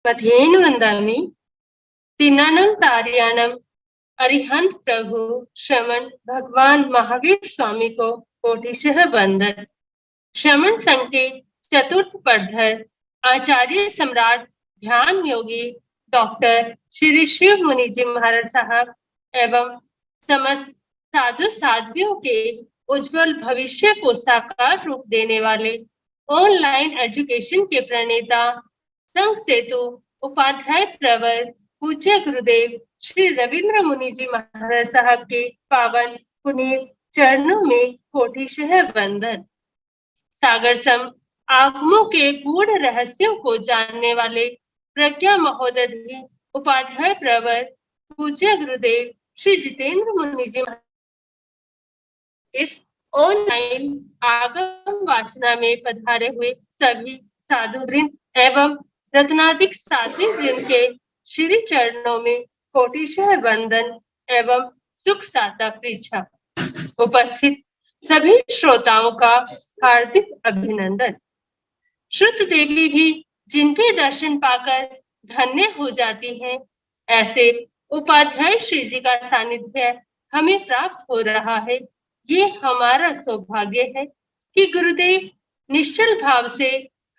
मध्येन वंदामि तीनानं कार्याणम अरिहंत प्रभु श्रमण भगवान महावीर स्वामी को कोटिशः वंदन। श्रमण संघ के चतुर्थ पदधर आचार्य सम्राट ध्यान योगी डॉक्टर श्री शिव मुनि जी महाराज साहब एवं समस्त साधु साध्वियों के उज्जवल भविष्य को साकार रूप देने वाले ऑनलाइन एजुकेशन के प्रणेता संघ सेतु उपाध्याय प्रवर पूज्य गुरुदेव श्री रविंद्र मुनि जी महाराज साहब के पावन पुनीत चरणों में कोटिशः वंदन। सागर सम आगमों के गूढ़ रहस्यों को जानने वाले प्रज्ञा महोदधि उपाध्याय प्रवर पूज्य गुरुदेव श्री जितेंद्र मुनि जी इस ऑनलाइन आगम वाचना में पधारे हुए सभी साधु वृंद एवं रत्नाधिक साध्वी वृंद के श्री चरणों में कोटिशः वंदन एवं सुख साता पृच्छा। उपस्थित सभी श्रोताओं का हार्दिक अभिनंदन। श्रुत देवी भी जिनके दर्शन पाकर धन्य हो जाती हैं, ऐसे उपाध्याय श्री जी का सानिध्य हमें प्राप्त हो रहा है। ये हमारा सौभाग्य है कि गुरुदेव निश्चल भाव से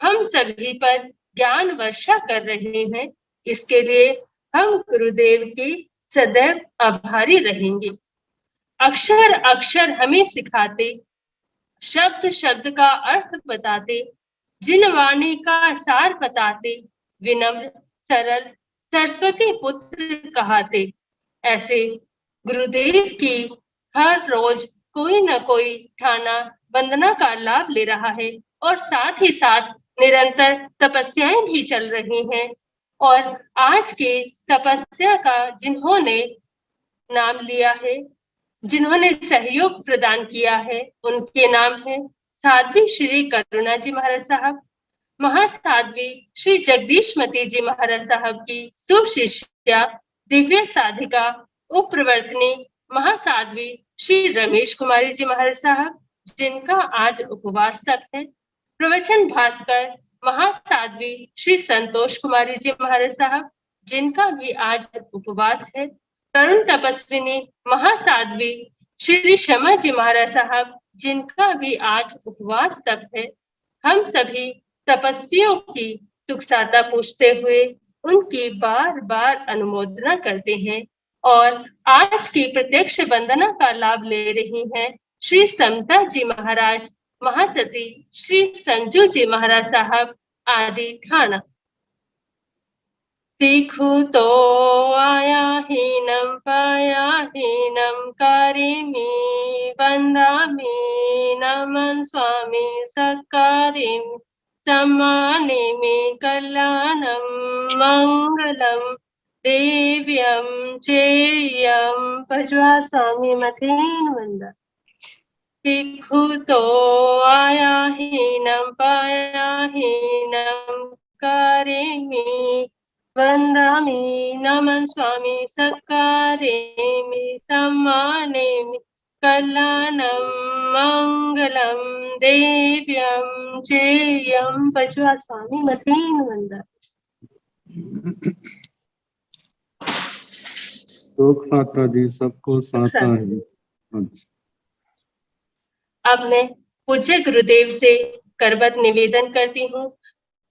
हम सभी पर ज्ञान वर्षा कर रहे हैं। इसके लिए हम गुरुदेव के सदैव आभारी रहेंगे। अक्षर अक्षर हमें सिखाते, शब्द शब्द का अर्थ बताते, जिन वाणी का सार बताते, विनम्र सरल सरस्वती पुत्र कहाते, ऐसे गुरुदेव की हर रोज कोई न कोई ठाना वंदना का लाभ ले रहा है और साथ ही साथ निरंतर तपस्याएं भी चल रही हैं। और आज की तपस्या का जिन्होंने नाम लिया है, जिन्होंने सहयोग प्रदान किया है, उनके नाम है साध्वी श्री करुणा जी महाराज साहब, महासाध्वी श्री जगदीशमती जी महाराज साहब की सुशिष्या दिव्य साधिका उपप्रवर्तनी महासाध्वी श्री रमेश कुमारी जी महाराज साहब, जिनका आज उपवास तक है। प्रवचन भास्कर महासाध्वी श्री संतोष कुमारी जी महाराज साहब, जिनका भी आज उपवास है। तरुण तपस्विनी महासाध्वी श्री शमा जी महाराज साहब, जिनका भी आज उपवास तक है। हम सभी तपस्वियों की सुख साता पूछते हुए उनकी बार बार अनुमोदना करते हैं और आज की प्रत्यक्ष वंदना का लाभ ले रही हैं श्री समता जी महाराज, महासती श्री संजू जी महाराज साहब आदि ठाणा। तीखु तो आया हीनम पाया हीनम कारिमी वंदामि नमन स्वामी सत्कारिमी सम्मानिमि कल्याणम मंगलम दिव्यम चेयम भजवा स्वामी मथेन वंदा। तीखु तो आया हीनम पाया हीनम कारिमी वंदामि नमन स्वामी सत्कारिमी सम्मानिमि कल्याणम मंगलम दिव्यम चेयम भजवा स्वामी मथेन वंदा। सुख साता जी सबको साता है। अब मैं पूज्य गुरुदेव से करबत निवेदन करती हूँ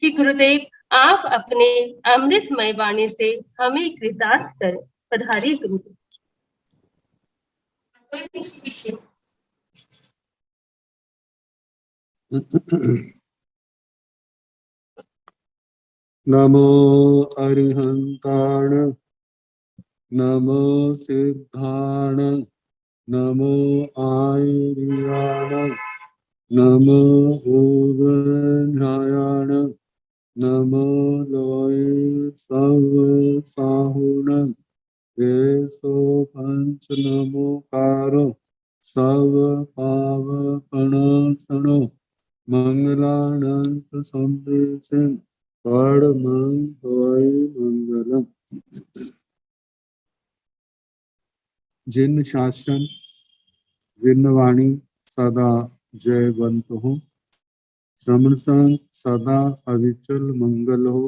कि गुरुदेव आप अपने अमृतमय वाणी से हमें कृतार्थ करें। पधारी गुरुदेव। नमो अरिहंताण, नमो सिद्धाण, नमो आयुर्याण, नमो ओगन्यायाण, नमो लोय सब साहुण, येसो पंच नमोकारो सब पावपणासनो मंगलानंत संदेशन परमं भवै मंगलम। जिन शासन जिन वाणी सदा जयवंत हो, श्रमण संग सदा अविचल मंगल हो।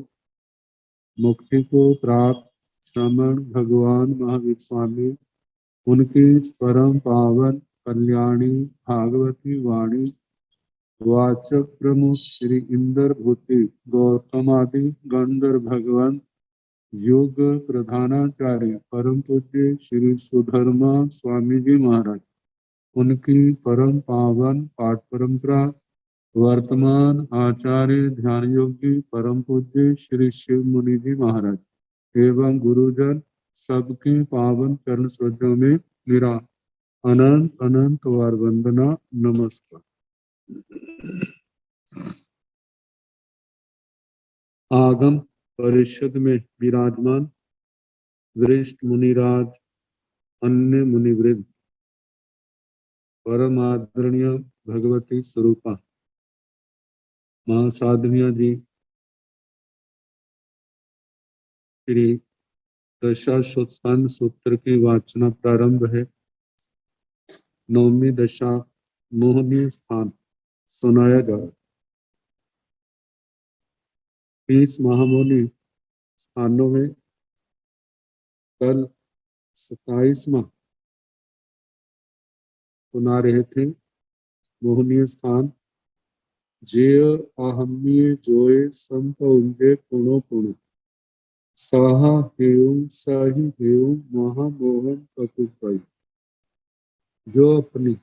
मुक्ति को प्राप्त श्रमण भगवान महावीर स्वामी उनकी परम पावन कल्याणी भागवती वाणी वाचक प्रमुख श्री इंद्र भूति गौतम आदि गंधर्व भगवान योग प्रधानाचार्य परम पूज्य श्री सुधर्मा स्वामी जी महाराज उनकी परम पावन पाठ परंपरा वर्तमान आचार्य ध्यान योगी परम पूज्य श्री शिव मुनि जी महाराज एवं गुरुजन सबके पावन चरण स्पर्शों में मेरा अनंत अनंत वार वंदना नमस्कार। आगम परिषद में विराजमान वरिष्ठ मुनिराज अन्य मुनिवृंद परम आदरणीय भगवती स्वरूपा महासाधविया जी श्री दशाश्वत्थान सूत्र की वाचना प्रारंभ है। नौवीं दशा मोहनीय स्थान सुनाया जा 30 महामोनी स्थानों में कल 27वां सुना रहे थे। मोहनीय स्थान जेय आहम्य जोय संपउंजे पुणो पुणो साहा हेऊ साही हेऊ महामोहन ककुपाई जो अपनी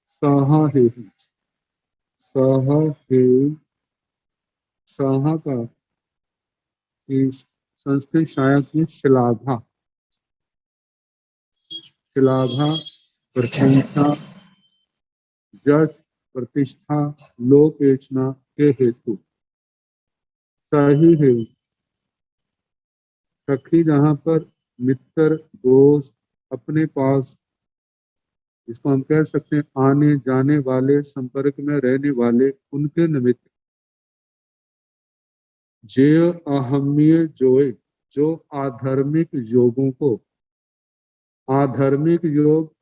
साहा हेऊ साहा हेऊ साहा का संस्कृत शायद में श्लाघा श्लाघा प्रशंसा जश प्रतिष्ठा लोकेचना के हेतु सही है सखी जहाँ पर मित्र दोस्त अपने पास इसको हम कह सकते हैं आने जाने वाले संपर्क में रहने वाले उनके निमित्त जेय अहम्य जोय जो आधर्मिक योगों को आधर्मिक योग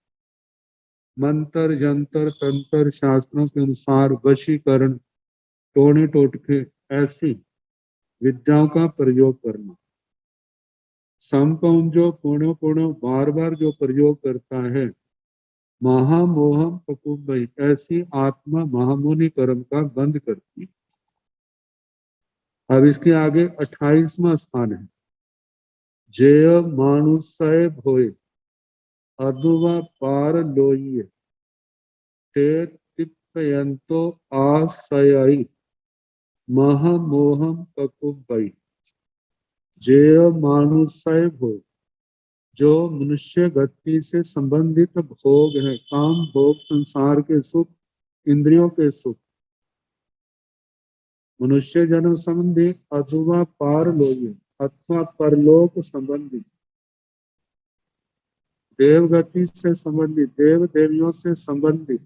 मंत्र यंत्र तंत्र शास्त्रों के अनुसार वशीकरण टोने टोटके ऐसी विद्याओं का प्रयोग करना संपम जो पुण्यो पुण्यो बार बार जो प्रयोग करता है महामोहम पकुबई ऐसी आत्मा महामुनि कर्म का बंद करती है। अब इसके आगे 28वां स्थान है जेय मानुषय भोय अदुवा पार लोइये ते तिप्पयंतो आशयई महामोहम पकुबई जेय मानुषय भोग जो मनुष्य गति से संबंधित भोग है काम भोग संसार के सुख इंद्रियों के सुख मनुष्य जन्म संबंधी अथवा पारलोक अथवा परलोक संबंधी देव गति से संबंधित देव देवियों से संबंधित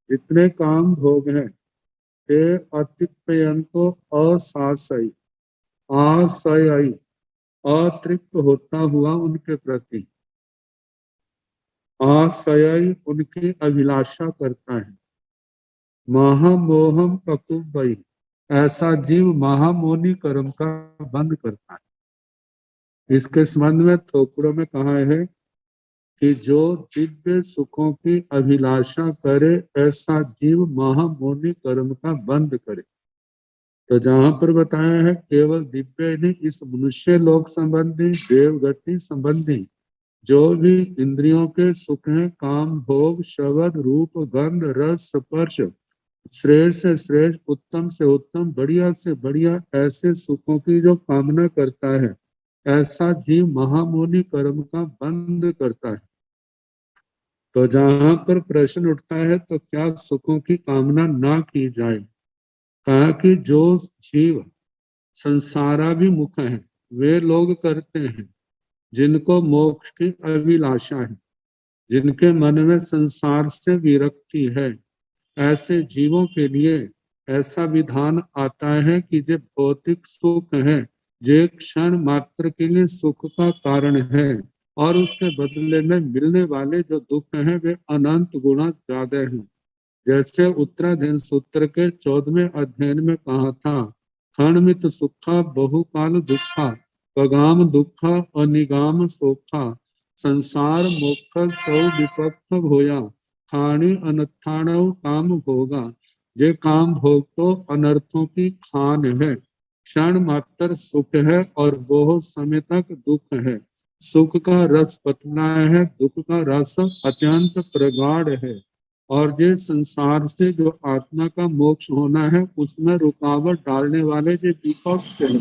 जितने काम भोग हैं ते अतिप्यंतो असासई आशयई अतृप्त होता हुआ उनके प्रति आशयई उनकी अभिलाषा करता है महामोहम पकुबई ऐसा जीव महामोनी कर्म का बंद करता है। इसके संबंध में थोकड़ों में कहा है कि जो दिव्य सुखों की अभिलाषा करे ऐसा जीव महामोनी कर्म का बंद करे। तो जहां पर बताया है केवल दिव्य नहीं इस मनुष्य लोक संबंधी देवगति संबंधी जो भी इंद्रियों के सुख हैं काम भोग शब्द रूप गंध रस स्पर्श श्रेष्ठ से श्रेष्ठ उत्तम से उत्तम बढ़िया से बढ़िया ऐसे सुखों की जो कामना करता है ऐसा जीव महामोनी कर्म का बंद करता है। तो जहां पर प्रश्न उठता है तो क्या सुखों की कामना ना की जाए कहा कि जो जीव संसाराभिमुख है वे लोग करते हैं जिनको मोक्ष की अभिलाषा है जिनके मन में संसार से विरक्ति है ऐसे जीवों के लिए ऐसा विधान आता है कि जो भौतिक सुख है जो क्षण मात्र के लिए सुख का कारण है और उसके बदले में मिलने वाले जो दुख हैं वे अनंत गुना ज्यादा हैं। जैसे उत्तराधीन सूत्र के 14वें अध्ययन में कहा था क्षणमित सुखा बहुकाल दुखा, पगाम दुखा अनिगाम सोखा, संसार मोक्ष सौ विपक्ष भोया, खाणी अनथाणव काम भोगा। ये काम भोग तो अनर्थों की खान है, क्षण मात्र सुख है और बहुत समय तक दुख है। सुख का रस पतला है, दुख का रस अत्यंत प्रगाढ़ है। और ये संसार से जो आत्मा का मोक्ष होना है, उसमें रुकावट डालने वाले जो विपक्ष है,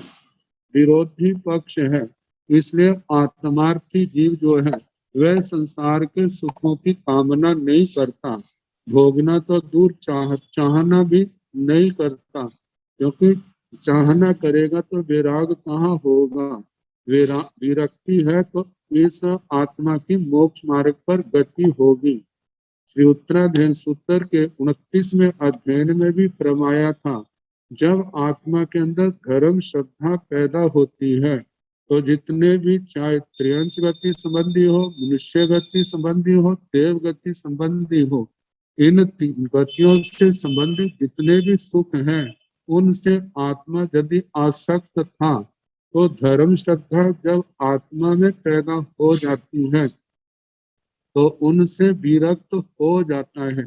विरोधी पक्ष है। इसलिए आत्मार्थी जीव जो है वह संसार के सुखों की कामना नहीं करता, भोगना तो दूर चाहना भी नहीं करता, क्योंकि चाहना करेगा तो वैराग कहाँ होगा। विरक्ति है तो इस आत्मा की मोक्ष मार्ग पर गति होगी। श्री उत्तराध्ययन सूत्र के 29वें अध्ययन में भी फरमाया था, जब आत्मा के अंदर धर्म श्रद्धा पैदा होती है तो जितने भी, चाहे त्रियंच गति संबंधी हो, मनुष्य गति संबंधी हो, देव गति संबंधी हो, इन तीन गतियों से संबंधित जितने भी सुख हैं, उनसे आत्मा यदि आसक्त था तो धर्म श्रद्धा जब आत्मा में पैदा हो जाती है तो उनसे विरक्त हो जाता है,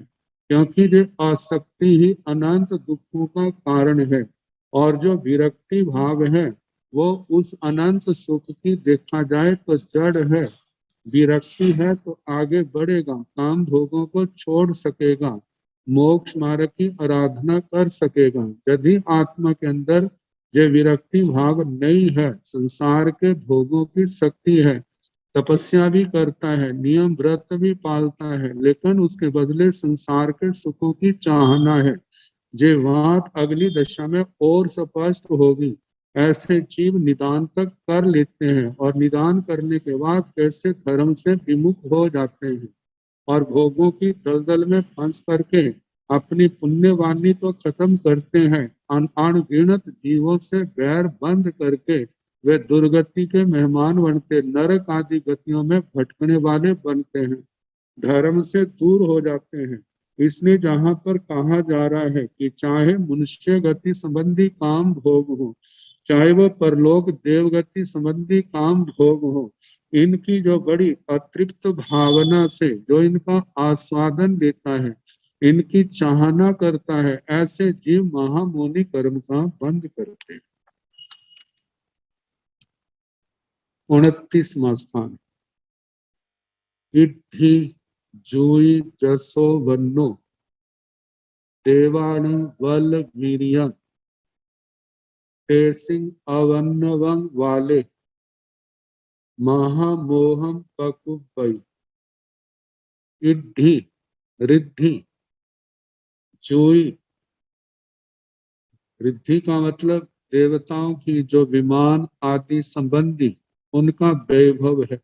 क्योंकि ये आसक्ति ही अनंत दुखों का कारण है। और जो विरक्ति भाव है वो उस अनंत सुख की देखा जाए तो जड़ है। विरक्ति है तो आगे बढ़ेगा, काम भोगों को छोड़ सकेगा, मोक्ष मार्ग की आराधना कर सकेगा। यदि आत्मा के अंदर ये विरक्ति भाव नहीं है, संसार के भोगों की शक्ति है, तपस्या भी करता है, नियम व्रत भी पालता है, लेकिन उसके बदले संसार के सुखों की चाहना है, जे बात अगली दशा में और स्पष्ट होगी। ऐसे जीव निदान तक कर लेते हैं और निदान करने के बाद कैसे धर्म से विमुख हो जाते हैं और भोगों की दलदल में फंस करके अपनी पुण्यवाणी तो खत्म करते हैं, अनगिनत जीवों से बैर बंद करके वे दुर्गति के मेहमान बनते, नरक आदि गतियों में भटकने वाले बनते हैं, धर्म से दूर हो जाते हैं। इसलिए जहाँ पर कहा जा रहा है कि चाहे मनुष्य गति संबंधी काम भोग हो, चाहे वो परलोक देव गति संबंधी काम भोग हो, इनकी जो बड़ी अतृप्त भावना से जो इनका आस्वादन देता है, इनकी चाहना करता है, ऐसे जीव महामोनी कर्म का बंद करते हैं। 29वां स्थान, इद्धि जूई जसो वन्नो देवाणु बल वीर्यं तेसिंग अवन्नवं वाले महामोहम पकुपई। इद्धि रिद्धि, जूई, रिद्धि का मतलब देवताओं की जो विमान आदि संबंधी उनका वैभव है,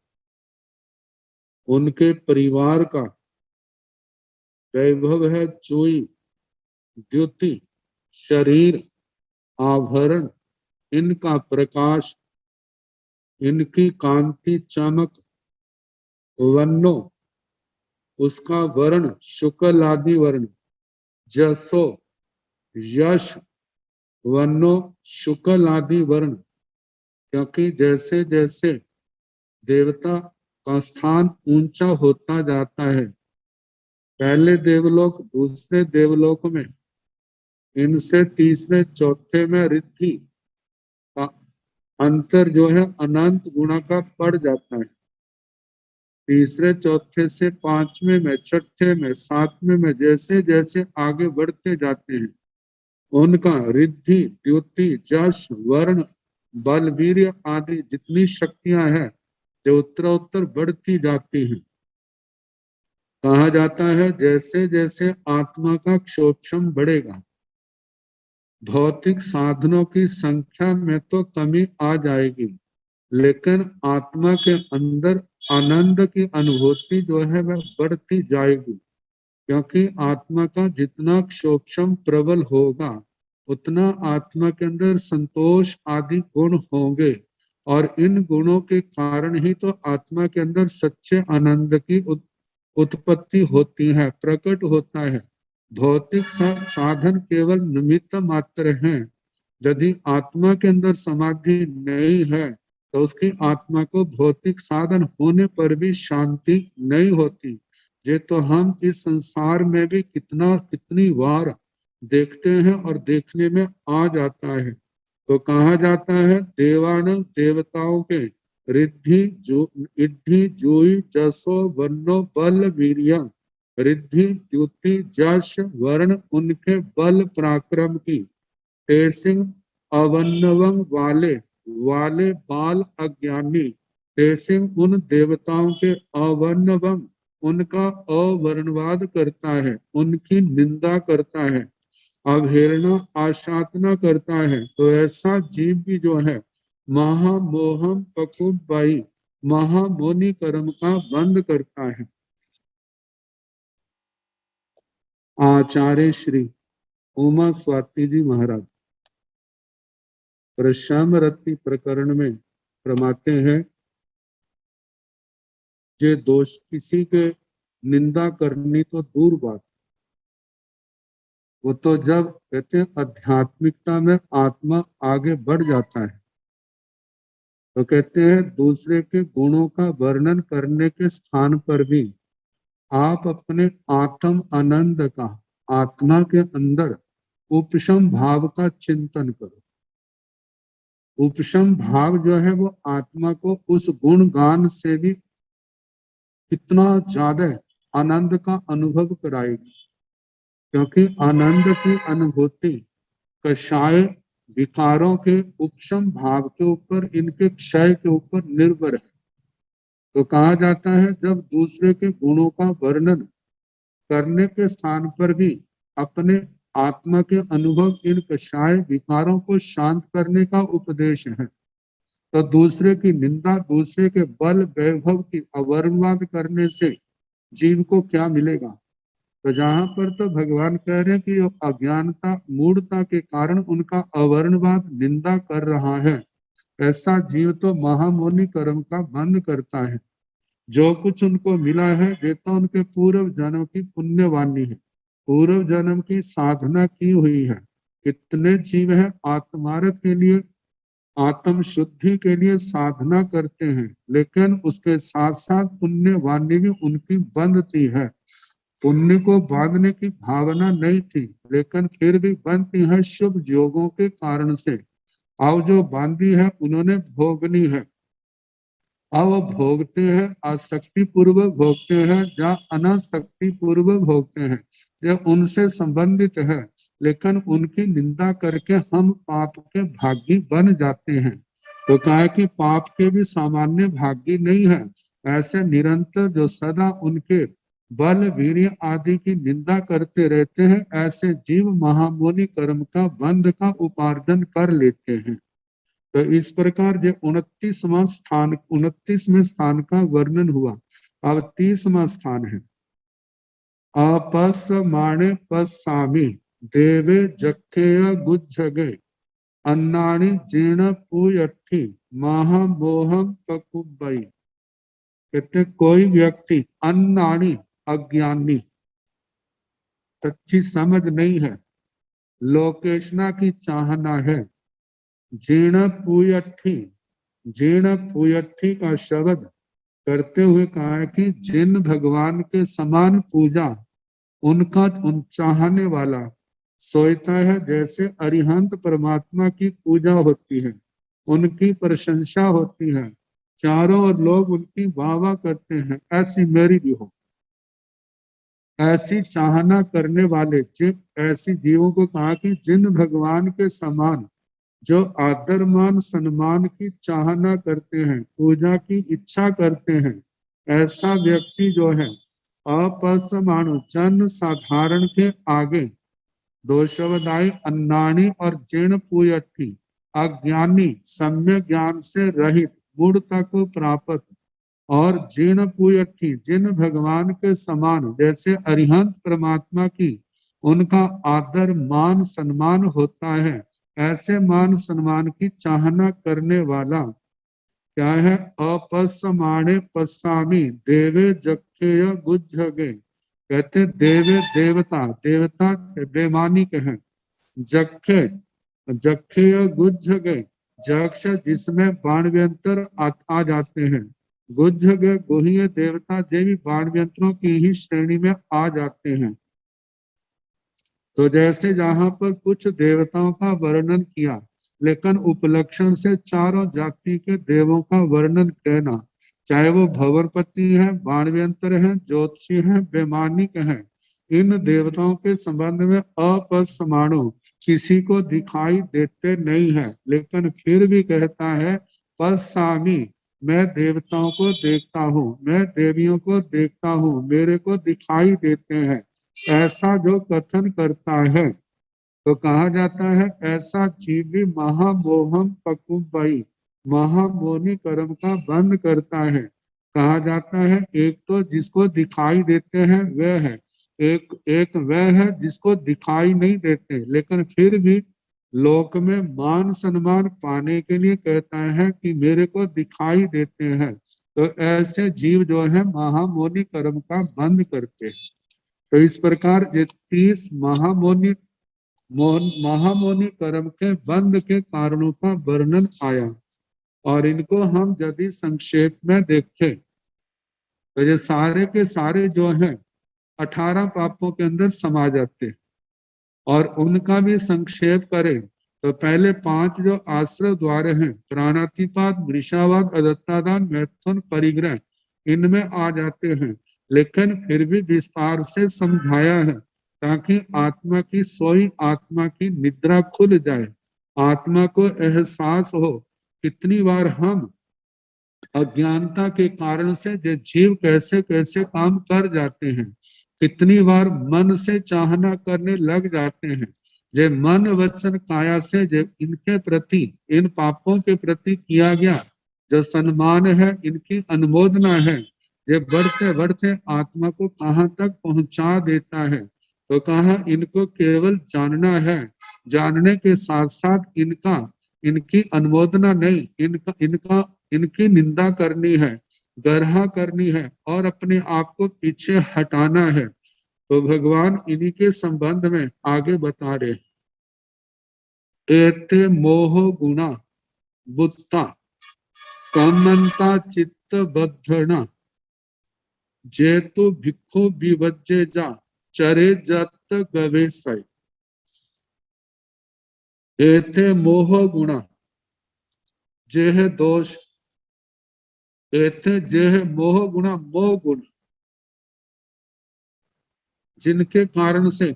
उनके परिवार का वैभव है। जूई द्युति, शरीर, आभरण, इनका प्रकाश, इनकी कांति चमक, वन्नो उसका वर्ण, शुक्ल आदि वर्ण, जसो यश, वन्नो शुक्ल आदि वर्ण, क्योंकि जैसे जैसे देवता का स्थान ऊंचा होता जाता है, पहले देवलोक दूसरे देवलोक में, इनसे तीसरे चौथे में रिद्धि का अंतर जो है अनंत गुणा का पड़ जाता है। तीसरे चौथे से पांचवें में, छठे में, सातवें में जैसे जैसे आगे बढ़ते जाते हैं, उनका रिद्धि, द्युति, जश, वर्ण, बल, वीर्य आदि जितनी शक्तियां हैं जो उत्तरोत्तर बढ़ती जाती हैं। कहा जाता है जैसे जैसे आत्मा का क्षोभम बढ़ेगा, भौतिक साधनों की संख्या में तो कमी आ जाएगी, लेकिन आत्मा के अंदर आनंद की अनुभूति जो है वह बढ़ती जाएगी, क्योंकि आत्मा का जितना क्षोभम प्रबल होगा उतना आत्मा के अंदर संतोष आदि गुण होंगे, और इन गुणों के कारण ही तो आत्मा के अंदर सच्चे आनंद की उत्पत्ति होती है, प्रकट होता है। भौतिक साधन केवल निमित्त मात्र हैं, यदि आत्मा के अंदर समाधि नहीं है तो उसकी आत्मा को भौतिक साधन होने पर भी शांति नहीं होती। ये तो हम इस संसार में भी कितनी बार देखते हैं और देखने में आ जाता है। तो कहा जाता है देवान देवताओं के इद्धि जोई जसो वन्नो बल वीर्य रिद्धि द्युति जश वर्ण उनके बल पराक्रम की तेसिंग अवन्नवंग वाले बाल अज्ञानी तेसिंग उन देवताओं के अवन्नवंग उनका अवर्णवाद करता है, उनकी निंदा करता है, अवहेलना आशातना करता है। तो ऐसा जीव भी जो है महामोहम पकुबाई महामोनी कर्म का बंद करता है। आचार्य श्री उमा स्वाति जी महाराज प्रशामरति प्रकरण में फरमाते हैं जे दोष किसी के निंदा करनी तो दूर बात, वो तो जब कहते हैं आध्यात्मिकता में आत्मा आगे बढ़ जाता है तो कहते हैं दूसरे के गुणों का वर्णन करने के स्थान पर भी आप अपने आत्म आनंद का आत्मा के अंदर उपशम भाव का चिंतन करो। उपशम भाव जो है वो आत्मा को उस गुण गान से भी कितना ज्यादा आनंद का अनुभव कराएगी, क्योंकि आनंद की अनुभूति कषाय विकारों के उपशम भाव के ऊपर, इनके क्षय के ऊपर निर्भर है। तो कहा जाता है जब दूसरे के गुणों का वर्णन करने के स्थान पर भी अपने आत्मा के अनुभव इन कषाय विकारों को शांत करने का उपदेश है, तो दूसरे की निंदा, दूसरे के बल वैभव की अवर्णवाद करने से जीव को क्या मिलेगा। तो जहां पर तो भगवान कह रहे हैं कि अज्ञानता मूढ़ता के कारण उनका अवर्णवाद निंदा कर रहा है, ऐसा जीव तो महामोनी कर्म का बंद करता है। जो कुछ उनको मिला है ये तो उनके पूर्व जन्म की पुण्यवानी है, पूर्व जन्म की साधना की हुई है। कितने जीव है आत्मार्थ के लिए, आत्म शुद्धि के लिए साधना करते हैं, लेकिन उसके साथ साथ पुण्यवानी भी उनकी बंधती है। पुण्य को बांधने की भावना नहीं थी, लेकिन फिर भी बनती है शुभ योगों के कारण से। अब जो बांधी है उन्होंने भोगनी है, अब वो भोगते हैं, आसक्ति पूर्वक भोगते हैं या अनासक्ति पूर्वक भोगते हैं, ये उनसे संबंधित है। लेकिन उनकी निंदा करके हम पाप के भागी बन जाते हैं। तो कहा कि पाप के भी सामान्य भागी नहीं है, ऐसे निरंतर जो सदा उनके बल वीर्य आदि की निंदा करते रहते हैं, ऐसे जीव महामोनी कर्म का बंध का उपार्जन कर लेते हैं। तो इस प्रकार जो 29वें स्थान का वर्णन हुआ। अब 30वां स्थान है अपस्माणे पस्सामि देवे जखेय गुज्जगे अन्नानि जीर्ण पूयट्ठी महामोहम पकुब्बई। कहते कोई व्यक्ति अन्नानि अज्ञानी, सच्ची समझ नहीं है, लोकेशना की चाहना है, जीर्ण पूयट्ठी, जीर्ण पूयट्ठी का शब्द करते हुए कहा है कि जिन भगवान के समान पूजा उनका चाहने वाला सोचता है, जैसे अरिहंत परमात्मा की पूजा होती है, उनकी प्रशंसा होती है, चारों ओर लोग उनकी वाह वाह करते हैं, ऐसी मेरी भी हो। ऐसी चाहना करने वाले ऐसी जीवों को कहा कि जिन भगवान के समान जो आदर मान सम्मान की चाहना करते हैं, पूजा की इच्छा करते हैं, ऐसा व्यक्ति जो है अपसमाणु जन साधारण के आगे दोषवदायी अन्नाणी और जीर्ण पूयट्ठी अज्ञानी सम्य ज्ञान से रहित मूढ़ता को प्राप्त और जीर्ण पूयट्ठी जिन भगवान के समान जैसे अरिहंत परमात्मा की उनका आदर मान सम्मान होता है, ऐसे मान सम्मान की चाहना करने वाला क्या है अपस्माणे पस्सामी देवे जखेय गुज्जगे। कहते देवे देवता, देवता बेमानी के हैं, जखे जक्षय गुज्ज गए, जक्ष जिसमें बाणव्यंतर आ जाते हैं, गुज्ज गए गुह्य देवता देवी बाणव्यंतरों की ही श्रेणी में आ जाते हैं। तो जैसे जहां पर कुछ देवताओं का वर्णन किया, लेकिन उपलक्षण से चारों जाति के देवों का वर्णन कहना, चाहे वो भंवरपति है, बाणव्यंतर है, ज्योतिषी है, वैमानिक है, इन देवताओं के संबंध में अपरमाणु किसी को दिखाई देते नहीं है, लेकिन फिर भी कहता है पश्यामि, मैं देवताओं को देखता हूँ, मैं देवियों को देखता हूँ, मेरे को दिखाई देते हैं, ऐसा जो कथन करता है तो कहा जाता है ऐसा जीव भी महामोहम पकुबाई, महामोनी कर्म का बंद करता है। कहा जाता है एक तो जिसको दिखाई देते हैं वह है, एक वह है जिसको दिखाई नहीं देते, लेकिन फिर भी लोक में मान सम्मान पाने के लिए कहता है कि मेरे को दिखाई देते हैं। तो ऐसे जीव जो है महामोनी कर्म का बंद करते हैं। तो इस प्रकार ये 30 महामोनी कर्म के बंद के कारणों का वर्णन आया, और इनको हम यदि संक्षेप में देखें तो ये सारे के सारे जो हैं 18 पापों के अंदर समा जाते हैं। और उनका भी संक्षेप करें तो पहले 5 जो आश्रय द्वार हैं, प्राणातिपात, वृषावाद, अदत्तादान, मैथुन, परिग्रह, इनमें आ जाते हैं, लेकिन फिर भी विस्तार से समझाया है ताकि आत्मा की सोई आत्मा की निद्रा खुल जाए, आत्मा को एहसास हो कितनी बार हम अज्ञानता के कारण से जो जीव कैसे कैसे काम कर जाते हैं, कितनी बार मन से चाहना करने लग जाते हैं, जो मन वचन काया से जो इनके प्रति, इन पापों के प्रति किया गया जो सम्मान है, इनकी अनुमोदना है, ये बढ़ते बढ़ते आत्मा को कहाँ तक पहुंचा देता है। तो कहा इनको केवल जानना है, जानने के साथ साथ इनकी अनुमोदना नहीं, इनकी निंदा करनी है, गर्हा करनी है और अपने आप को पीछे हटाना है। तो भगवान इन्हीं के संबंध में आगे बता रहे, एते मोह गुणा बुत्ता कामंता चित्त बद्धना जेतु भिक्खु विवज्जे जा चरे जत गवेशय। एते मोह गुणा, जे है दोष, एते जे है मोह गुणा, मोह गुण, जिनके कारण से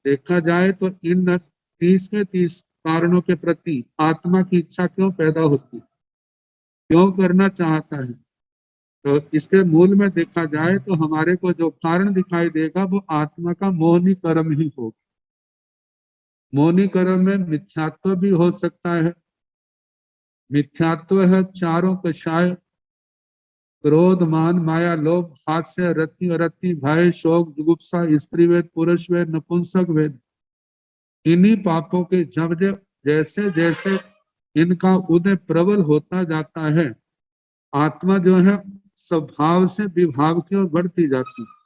देखा जाए तो इन 30 के 30 कारणों के प्रति आत्मा की इच्छा क्यों पैदा होती, क्यों करना चाहता है। तो इसके मूल में देखा जाए तो हमारे को जो कारण दिखाई देगा वो आत्मा का मोहनी कर्म ही होगा। मोहनी कर्म में मिथ्यात्व भी हो सकता है। मिथ्यात्व है चारों कषाय, क्रोध, मान, माया, लोभ, हास्य, रति, अरति, भय, शोक, जुगुप्सा, स्त्री वेद, पुरुष वेद, नपुंसक वेद, इन्हीं पापों के जब जैसे जैसे इनका उदय प्रबल होता जाता है, आत्मा जो है स्वभाव से विभाव की ओर बढ़ती जाती है।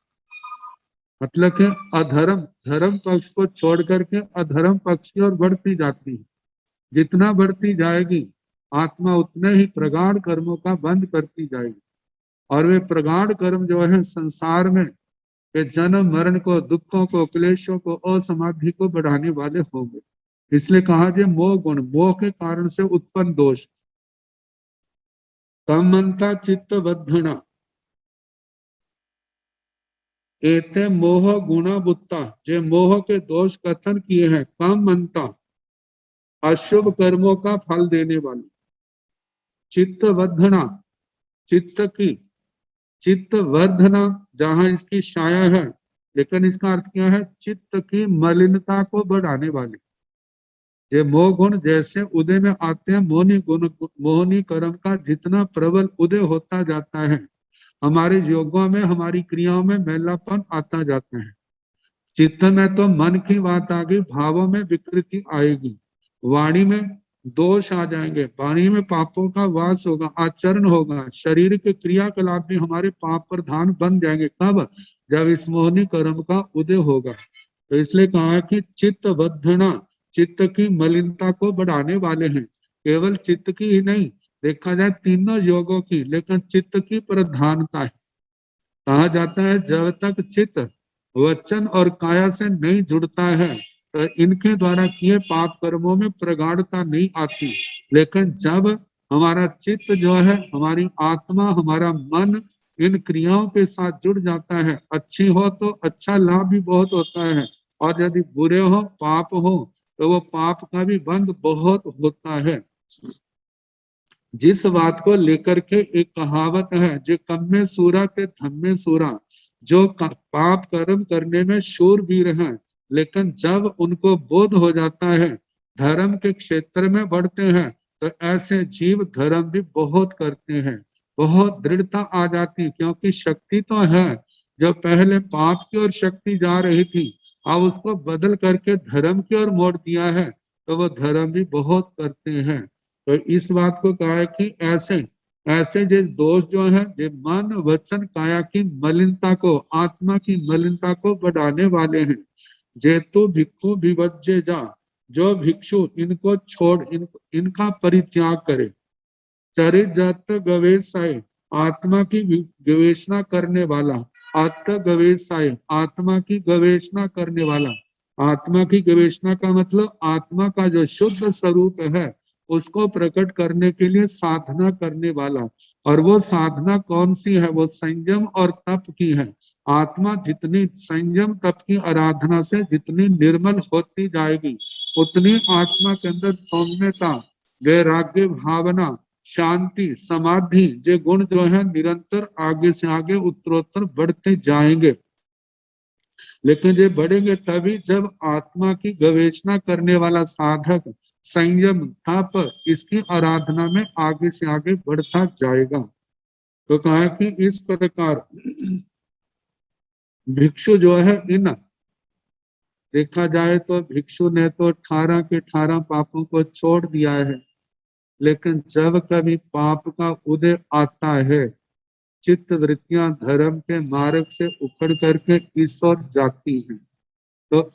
मतलब कि अधर्म, धर्म पक्ष को छोड़ करके अधर्म पक्ष की ओर बढ़ती जाती है। जितना बढ़ती जाएगी आत्मा उतने ही प्रगाढ़ कर्मों का बंद करती जाएगी, और वे प्रगाढ़ कर्म जो है संसार में के जन्म मरण को, दुखों को, क्लेशों को, असमाधि को बढ़ाने वाले होंगे। इसलिए कहा जाए मोह गुण, मोह के कारण से उत्पन्न दोष। कामंता चित्त बद्धना, एते मोह गुणा बुत्ता, जे मोह के दोष कथन किए हैं। काम मनता, अशुभ कर्मों का फल देने वाले। चित्त वर्धना, चित्त वर्धना, जहां इसकी छाया है, लेकिन इसका अर्थ क्या है, चित्त की मलिनता को बढ़ाने वाले। ये मोह गुण जैसे उदय में आते हैं, मोहनी कर्म का जितना प्रबल उदय होता जाता है, हमारे योगों में, हमारी क्रियाओं में मैलापन आता जाता है। चित्त में तो मन की बात आ गई, भावों में विकृति आएगी, वाणी में दोष आ जाएंगे, वाणी में पापों का वास होगा, आचरण होगा, शरीर के क्रियाकलाप भी हमारे पाप प्रधान बन जाएंगे। कब? जब इस मोहनी कर्म का उदय होगा। तो इसलिए कहा कि चित्त बद्धना, चित्त की मलिनता को बढ़ाने वाले हैं। केवल चित्त की ही नहीं, देखा जाए तीनों योगों की, लेकिन चित्त की प्रधानता है। कहा जाता है जब तक चित्त वचन और काया से नहीं जुड़ता है तो इनके द्वारा किए पाप कर्मों में प्रगाढ़ता नहीं आती। लेकिन जब हमारा चित्त जो है, हमारी आत्मा, हमारा मन इन क्रियाओं के साथ जुड़ जाता है, अच्छी हो तो अच्छा लाभ भी बहुत होता है, और यदि बुरे हो, पाप हो, तो वो पाप का भी बंध बहुत होता है। जिस बात को लेकर के एक कहावत है, जो कम में सूरा के थम में सूरा, जो पाप कर्म करने में शूरवीर हैं, लेकिन जब उनको बोध हो जाता है, धर्म के क्षेत्र में बढ़ते हैं, तो ऐसे जीव धर्म भी बहुत करते हैं, बहुत दृढ़ता आ जाती, क्योंकि शक्ति तो है। जो पहले पाप की ओर शक्ति जा रही थी, अब उसको बदल करके धर्म की ओर मोड़ दिया है, तो वो धर्म भी बहुत करते हैं। तो इस बात को कहा है कि ऐसे ऐसे जो दोष जो है, जो मन वचन काया की मलिनता को, आत्मा की मलिनता को बढ़ाने वाले हैं। जेतु भिक्षु विवज्य जा, जो भिक्षु इनको छोड़ इनका परित्याग करे। चरित गवेशाय, आत्मा की गवेषणा करने वाला। आत्म गवेशाय, आत्मा की गवेषणा करने वाला। आत्मा की गवेषणा का मतलब आत्मा का जो शुद्ध स्वरूप है उसको प्रकट करने के लिए साधना करने वाला। और वो साधना कौन सी है? वो संयम और तप की है। आत्मा जितनी संयम तप की आराधना से जितनी निर्मल होती जाएगी, उतनी आत्मा के अंदर सौम्यता, वैराग्य भावना, शांति, समाधि, ये गुण जो है निरंतर आगे से आगे उत्तरोत्तर बढ़ते जाएंगे। लेकिन ये बढ़ेंगे तभी जब आत्मा की गवेषणा करने वाला साधक संयम तप इसकी आराधना में आगे से आगे बढ़ता जाएगा। तो कहा कि इस प्रकार भिक्षु जो है, इन देखा जाए तो भिक्षु ने तो 18 के 18 पापों को छोड़ दिया है, लेकिन जब कभी पाप का उदय आता है, चित्त वृत्तियां धर्म के मार्ग से उखड़ करके इस ओर जाती हैं, तो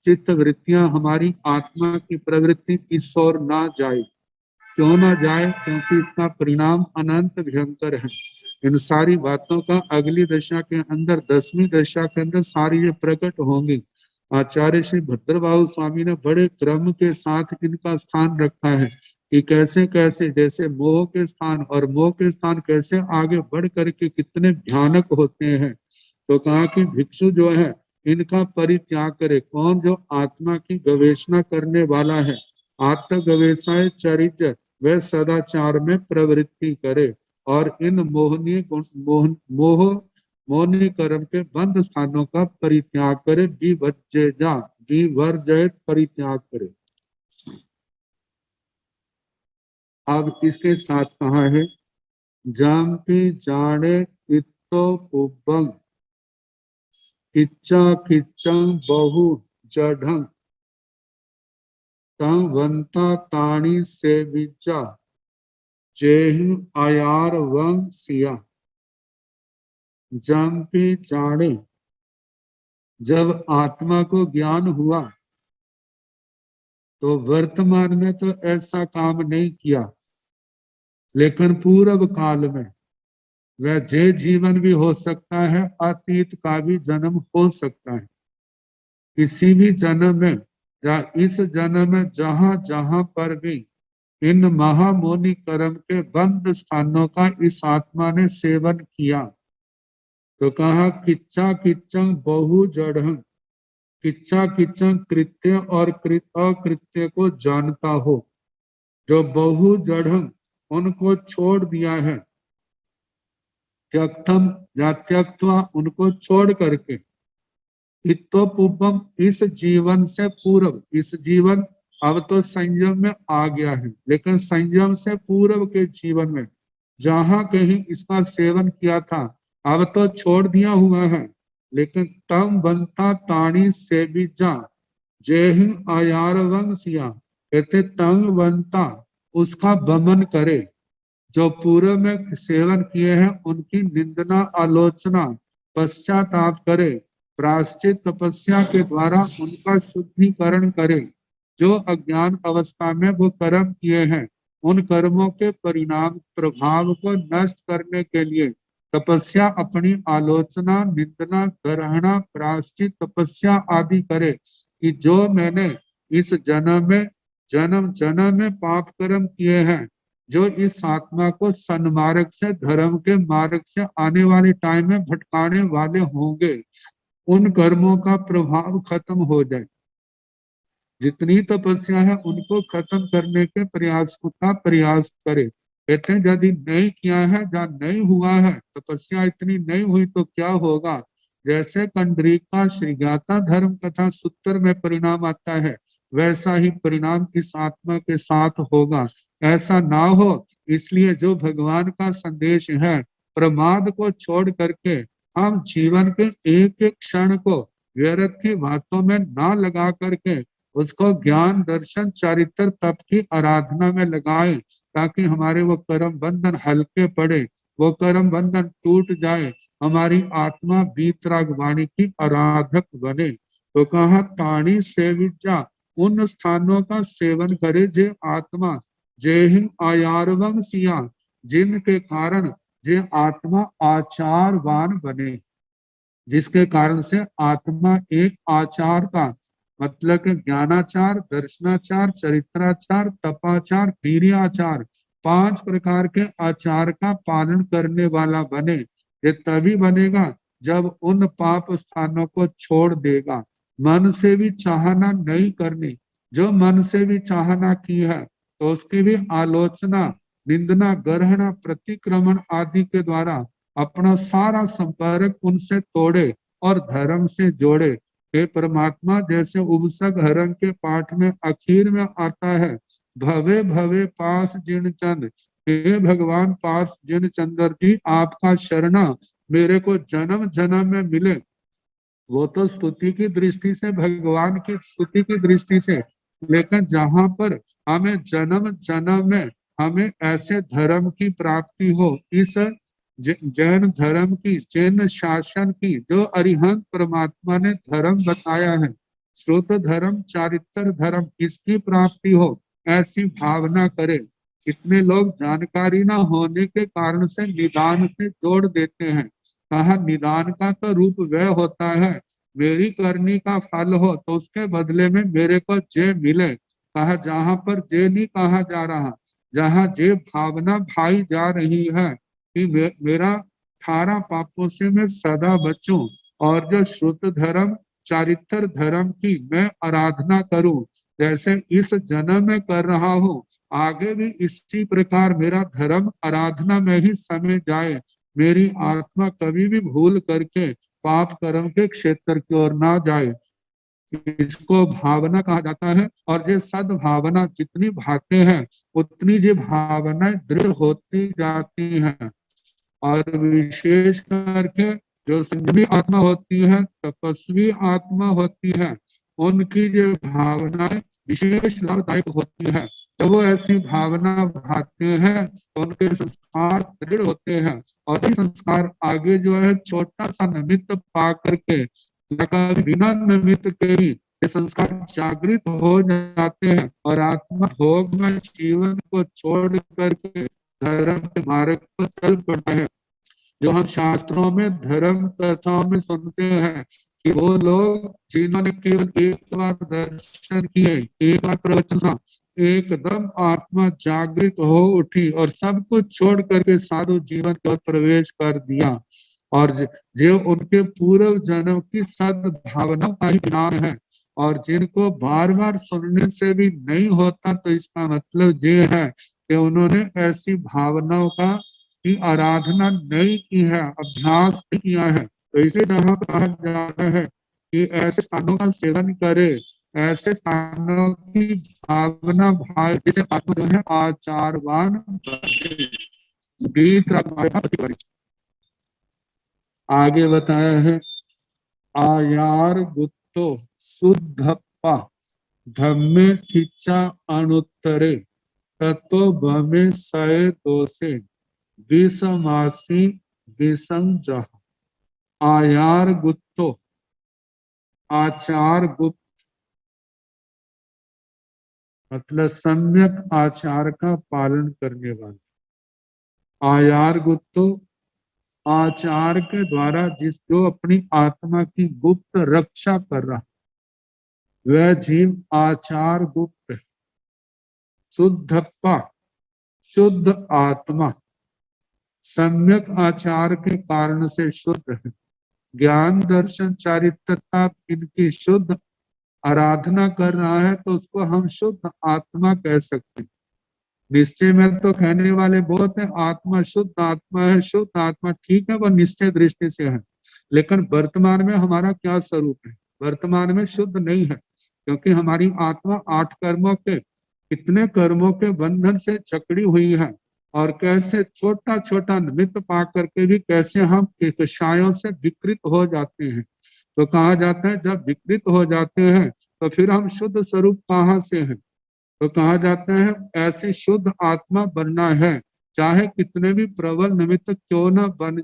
चित्त वृत्तियां, हमारी आत्मा की प्रवृत्ति इस ओर ना जाए। क्यों ना जाए? क्योंकि इसका परिणाम अनंत भयंकर है। इन सारी बातों का अगली दशा के अंदर, 10वीं दशा के अंदर सारी ये प्रकट होंगी। आचार्य श्री भद्रबाहु स्वामी ने बड़े क्रम के साथ इनका स्थान रखा है कि कैसे कैसे, जैसे मोह के स्थान, और मोह के स्थान कैसे आगे बढ़ करके कितने भयानक होते हैं। तो कहा कि भिक्षु जो है इनका परित्याग करे। कौन? जो आत्मा की गवेषणा करने वाला है। आत्म गवेषाय चरित्र, वह सदाचार में प्रवृत्ति करे और इन मोहनीय मोहनी कर्म के बंद स्थानों का परित्याग करे। विवर्जय जा, विवर्जय परित्याग करे। अब इसके साथ कहा है, जाम्पी जाने इत्तो पुब्बंग किच्चा किच्चंग बहु जढ़ंग तंग वंता ताणी से विचा जेहि आयार वंग सिया। जाम्पी जाने, जब आत्मा को ज्ञान हुआ तो वर्तमान में तो ऐसा काम नहीं किया, लेकिन पूर्व काल में वह जे जीवन भी हो सकता है, अतीत का भी जन्म हो सकता है। किसी भी जन्म में या इस जन्म में जहां जहां पर भी इन महामोनि कर्म के बंद स्थानों का इस आत्मा ने सेवन किया, तो कहा किच्चा किच्चंग बहु जड़हं, किच्चा किच्चंग कृत्य और अकृत्य को जानता हो, जो बहु जड़हं उनको छोड़ दिया है, त्यक्तम या त्यक्त्वा उनको छोड़ करके, इत्तोपुब्बम इस जीवन से पूर्व, इस जीवन अब तो संयम में आ गया है, लेकिन संयम से पूर्व के जीवन में जहां कहीं इसका सेवन किया था, अब तो छोड़ दिया हुआ है, लेकिन तम बनता ताणी से भी जा जेहि आयार वंग सिया, कहते तंग बनता उसका बमन करे। जो पूर्व में सेवन किए हैं उनकी निंदना आलोचना पश्चाताप करे, प्रायश्चित तपस्या के द्वारा उनका शुद्धिकरण करे, जो अज्ञान अवस्था में वो कर्म किए हैं, उन कर्मों के परिणाम प्रभाव को नष्ट करने के लिए तपस्या, अपनी आलोचना, निंदना, ग्रहणा, प्रायश्चित, तपस्या आदि करे कि जो मैंने इस जन्म जन्म में पाप कर्म किए हैं, जो इस आत्मा को सन्मार्ग से, धर्म के मार्ग से आने वाले टाइम में भटकाने वाले होंगे, उन कर्मों का प्रभाव खत्म हो जाए। जितनी तपस्या है उनको खत्म करने के प्रयास करे। कहते हैं यदि नहीं किया है या नहीं हुआ है, तपस्या इतनी नहीं हुई तो क्या होगा? जैसे कंडरीका श्रीज्ञाता धर्म कथा सूत्र में परिणाम आता है, वैसा ही परिणाम इस आत्मा के साथ होगा। ऐसा ना हो, इसलिए जो भगवान का संदेश है, प्रमाद को छोड़ करके हम जीवन के एक एक क्षण को व्यर्थ की बातों में ना लगा करके उसको ज्ञान, दर्शन, चारित्र, तप की आराधना में लगाए, ताकि हमारे वो कर्म बंधन हल्के पड़े, वो कर्म बंधन टूट जाए, हमारी आत्मा वीतराग वाणी की आराधक बने। तो कहा ताणी सेविजा, उन स्थानों का सेवन करे जे आत्मा जेहिं आयारवंग सिया, जिनके कारण जे आत्मा आचारवान बने, जिसके कारण से आत्मा एक आचार का मतलब कि ज्ञानाचार, दर्शनाचार, चरित्राचार, तपाचार, वीर्याचार, 5 प्रकार के आचार का पालन करने वाला बने। ये तभी बनेगा जब उन पाप स्थानों को छोड़ देगा। मन से भी चाहना नहीं करनी, जो मन से भी चाहना की है तो उसकी भी आलोचना, निंदना, ग्रहण, प्रतिक्रमण आदि के द्वारा अपना सारा संपर्क उनसे तोड़े और धर्म से जोड़े। हे परमात्मा, जैसे उपसक हरण के पाठ में आखिर में आता है, भवे भवे पास जिन चंद, हे भगवान पास जिन चंद्र जी आपका शरणा मेरे को जन्म जन्म में मिले। वो तो स्तुति की दृष्टि से, भगवान की स्तुति की दृष्टि से, लेकिन जहां पर हमें जन्म जन्म में हमें ऐसे धर्म की प्राप्ति हो, इस जैन धर्म की, जैन शासन की, जो अरिहंत परमात्मा ने धर्म बताया है, श्रुत धर्म, चारित्र धर्म, इसकी प्राप्ति हो, ऐसी भावना करे। कितने लोग जानकारी ना होने के कारण से निदान से जोड़ देते हैं। कहा निदान का तो रूप वह होता है, मेरी करनी का फल हो तो उसके बदले में मेरे को जे मिले। कहा जहां पर जे नहीं कहा जा रहा, जहां जे भावना भाई जा रही है कि मेरा 18 पापों से मैं सदा बचूं और जो शुद्ध धर्म, चारित्र धर्म की मैं आराधना करूं, जैसे इस जन्म में कर रहा हूं, आगे भी इसी प्रकार मेरा धर्म आराधना में ही समय जाए, मेरी आत्मा कभी भी भूल करके पाप कर्म के क्षेत्र की ओर ना जाए। इसको भावना कहा जाता है। और ये सद्भावना जितनी भाते हैं उतनी ये भावनाएं दृढ़ होती जाती हैं। और विशेष करके जो संयमी आत्मा होती है, तपस्वी आत्मा होती है, उनकी जो भावनाएं विशेष लाभदायक होती है। जब वो ऐसी भावना भाते हैं तो उनके संस्कार दृढ़ होते हैं, और ये संस्कार आगे जो है छोटा सा निमित्त पा करके, बिना निमित्त के ही ये संस्कार जागृत हो जाते हैं और आत्मा भोग में जीवन को छोड़ करके धर्म के मार्ग पर चल पड़ता है। जो हम शास्त्रों में, धर्म कथाओं में सुनते हैं कि वो लोग जिन्होंने केवल एक बार दर्शन किए, एक बार प्रवचन सुना, एकदम आत्मा जागृत हो उठी और सब कुछ छोड़ करके साधु जीवन की ओर प्रवेश कर दिया। और जो उनके पूर्व जन्म की सद्भावना का ही नाम है, और जिनको बार बार सुनने से भी नहीं होता, तो इसका मतलब ये है कि उन्होंने ऐसी भावनाओं का की आराधना नहीं की है, अभ्यास नहीं किया है। तो इसे जहाँ पर कहा जा रहा है कि ऐसे स्थानों का सेवन करे, ऐसे स्थानों की भावना भाव, जिसे आत्मा जो है आचारवान बने। आगे बताया है आयार गुत्तो शुद्धप्पा धम्मे ठिच्चा अनुत्तरे तत्व बमे सय दोषे विषमासी विसंजह। आयार गुत्तो, आचार गुप्त, मतलब सम्यक आचार का पालन करने वाले। आयार गुप्तो, आचार के द्वारा जो अपनी आत्मा की गुप्त रक्षा कर रहा, वह जीव आचार गुप्त है। शुद्धप्पा, शुद्ध आत्मा सम्यक आचार के कारण से शुद्ध है। ज्ञान दर्शन चारित्रता इनकी शुद्ध आराधना कर रहा है तो उसको हम शुद्ध आत्मा कह सकते हैं। निश्चय में तो कहने वाले बहुत है, आत्मा शुद्ध आत्मा है, शुद्ध आत्मा ठीक है, वह निश्चय दृष्टि से है, लेकिन वर्तमान में हमारा क्या स्वरूप है? वर्तमान में शुद्ध नहीं है, क्योंकि हमारी आत्मा 8 कर्मों के, कितने कर्मों के बंधन से जकड़ी हुई है। और कैसे छोटा छोटा निमित्त पा करके भी कैसे हम कषायों से विकृत हो जाते हैं। तो कहा जाता है जब विकृत हो जाते हैं तो फिर हम शुद्ध स्वरूप कहाँ से हैं? तो कहा जाता है ऐसी शुद्ध आत्मा बनना है, चाहे कितने भी प्रबल निमित्त क्यों न बन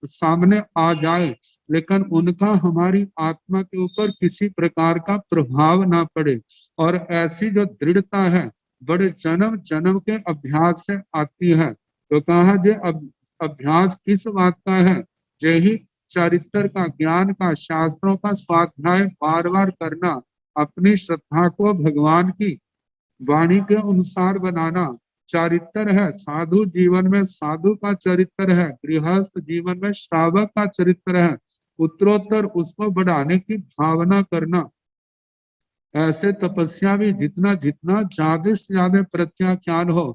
सामने आ जाए, लेकिन उनका हमारी आत्मा के ऊपर किसी प्रकार का प्रभाव ना पड़े। और ऐसी जो दृढ़ता है बड़े जन्म जन्म के अभ्यास से आती है। तो कहा जे अभ्यास किस बात का है? यही चरित्र का, ज्ञान का, शास्त्रों का स्वाध्याय बार बार करना, अपनी श्रद्धा को भगवान की वाणी के अनुसार बनाना चरित्र है। साधु जीवन में साधु का चरित्र है, गृहस्थ जीवन में श्रावक का चरित्र है। उत्तरोत्तर उसको बढ़ाने की भावना करना। ऐसे तपस्या भी जितना जितना ज्यादा से ज्यादा प्रत्याख्यान हो,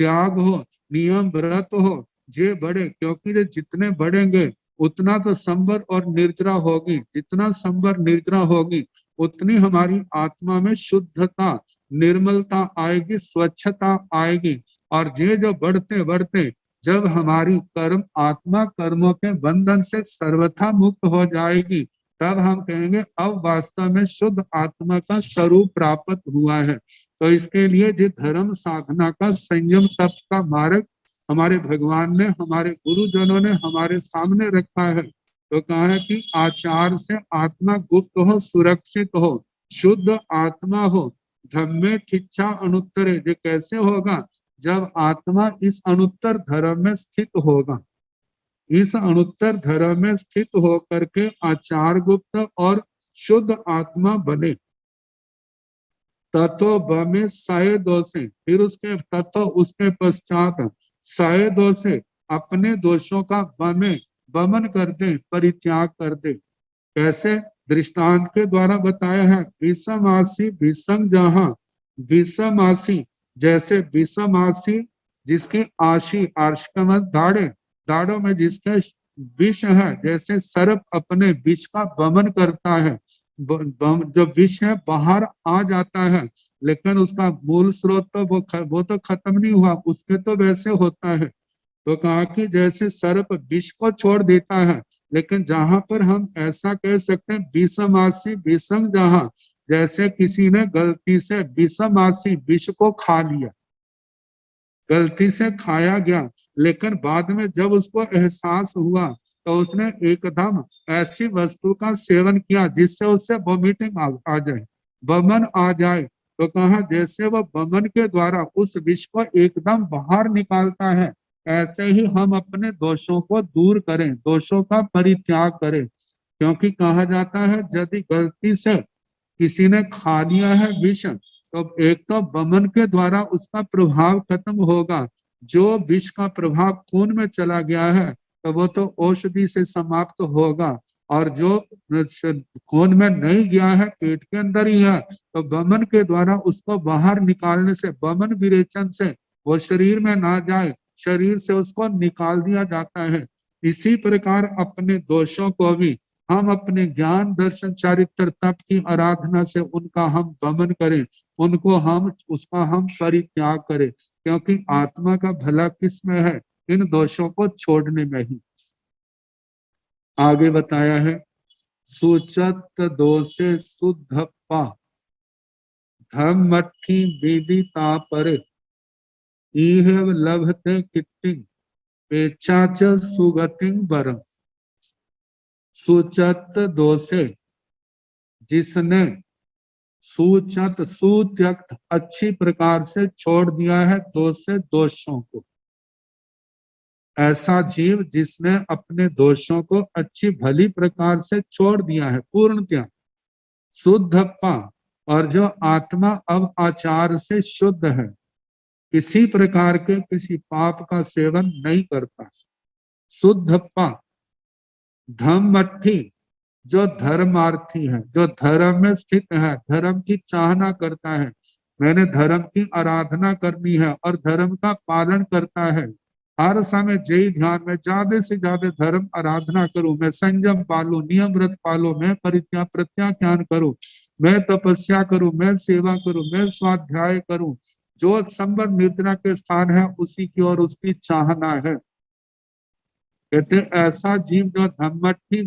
त्याग हो, नियम व्रत हो, ये बढ़े, क्योंकि ये जितने बढ़ेंगे उतना तो संवर और निर्जरा होगी। जितना संवर निर्जरा होगी उतनी हमारी आत्मा में शुद्धता, निर्मलता आएगी, स्वच्छता आएगी। और ये जो बढ़ते बढ़ते जब हमारी कर्म आत्मा कर्मों के बंधन से सर्वथा मुक्त हो जाएगी, तब हम कहेंगे अब वास्तव में शुद्ध आत्मा का स्वरूप प्राप्त हुआ है। तो इसके लिए जो धर्म साधना का, संयम तप का मार्ग हमारे भगवान ने, हमारे गुरुजनों ने हमारे सामने रखा है। तो कहा है कि आचार से आत्मा गुप्त हो, सुरक्षित हो, शुद्ध आत्मा हो। धम्मे ठिच्छा अनुत्तरे, ये कैसे होगा? जब आत्मा इस अनुत्तर धर्म में स्थित होगा। इस अनुत्तर धर्म में स्थित होकर के आचार गुप्त और शुद्ध आत्मा बने। ततो बमे साय दोषे, फिर उसके ततो उसके पश्चात साय दोषे अपने दोषों का बमे बमन कर दे, परित्याग कर दे। कैसे? दृष्टांत के द्वारा बताया है। विषमासी विषम जहां, विषमासी जैसे विषमासी जिसकी आशी, आर्ष का मतलब दाढ़े, दाढ़ों में जिसके विष है, जैसे सर्प अपने विष का बमन करता है। जो विष है बाहर आ जाता है, लेकिन उसका मूल स्रोत तो वो तो खत्म नहीं हुआ, उसके तो वैसे होता है। तो कहा कि जैसे सर्प विष को छोड़ देता है, लेकिन जहां पर हम ऐसा कह सकते हैं विषमासी विषम जहां, जैसे किसी ने गलती से विषमासी विष को खा लिया, गलती से खाया गया, लेकिन बाद में जब उसको एहसास हुआ तो उसने एकदम ऐसी वस्तु का सेवन किया जिससे उससे वॉमिटिंग आ जाए, बमन आ जाए। तो कहा जैसे वह बमन के द्वारा उस विष को एकदम बाहर निकालता है, ऐसे ही हम अपने दोषों को दूर करें, दोषों का परित्याग करें। क्योंकि कहा जाता है यदि गलती से किसी ने खा लिया है विष, तो एक तो बमन के द्वारा उसका प्रभाव खत्म होगा। जो विष का प्रभाव खून में चला गया है तो वो तो औषधि से समाप्त होगा। और जो खून में नहीं गया है, पेट के अंदर ही है, तो बमन के द्वारा उसको बाहर निकालने से, बमन विरेचन से वो शरीर में ना जाए, शरीर से उसको निकाल दिया जाता है। इसी प्रकार अपने दोषों को भी हम अपने ज्ञान दर्शन चारित्र तप की आराधना से उनका हम दमन करें, उनको हम उसका हम परित्याग करें। क्योंकि आत्मा का भला किस में है? इन दोषों को छोड़ने में ही। आगे बताया है सुचत दोषे शुद्धप्पा धम्मठी विदिता पर इह लभते कित्ति पेचा च सुगतिं वरम। सुचत दोषे, जिसने सुचत सुत्यक्त अच्छी प्रकार से छोड़ दिया है दोष से दोषों को। ऐसा जीव जिसने अपने दोषों को अच्छी भली प्रकार से छोड़ दिया है पूर्णतया। शुद्धप्पा, और जो आत्मा अब आचार से शुद्ध है, किसी प्रकार के किसी पाप का सेवन नहीं करता। शुद्धप्पा। धम्मठी, जो धर्मार्थी है, जो धर्म में स्थित है, धर्म की चाहना करता है, मैंने धर्म की आराधना करनी है और धर्म का पालन करता है। हर समय जय ध्यान में ज्यादा से ज्यादा धर्म आराधना करूं, मैं संयम पालू, नियम व्रत पालू, मैं प्रत्याख्यान करूं, मैं तपस्या करूं, मैं सेवा करूं, मैं स्वाध्याय करूं। जो संबर निद्रा के स्थान है उसी की ओर उसकी चाहना है। कहते ऐसा जीव जो धम्मठी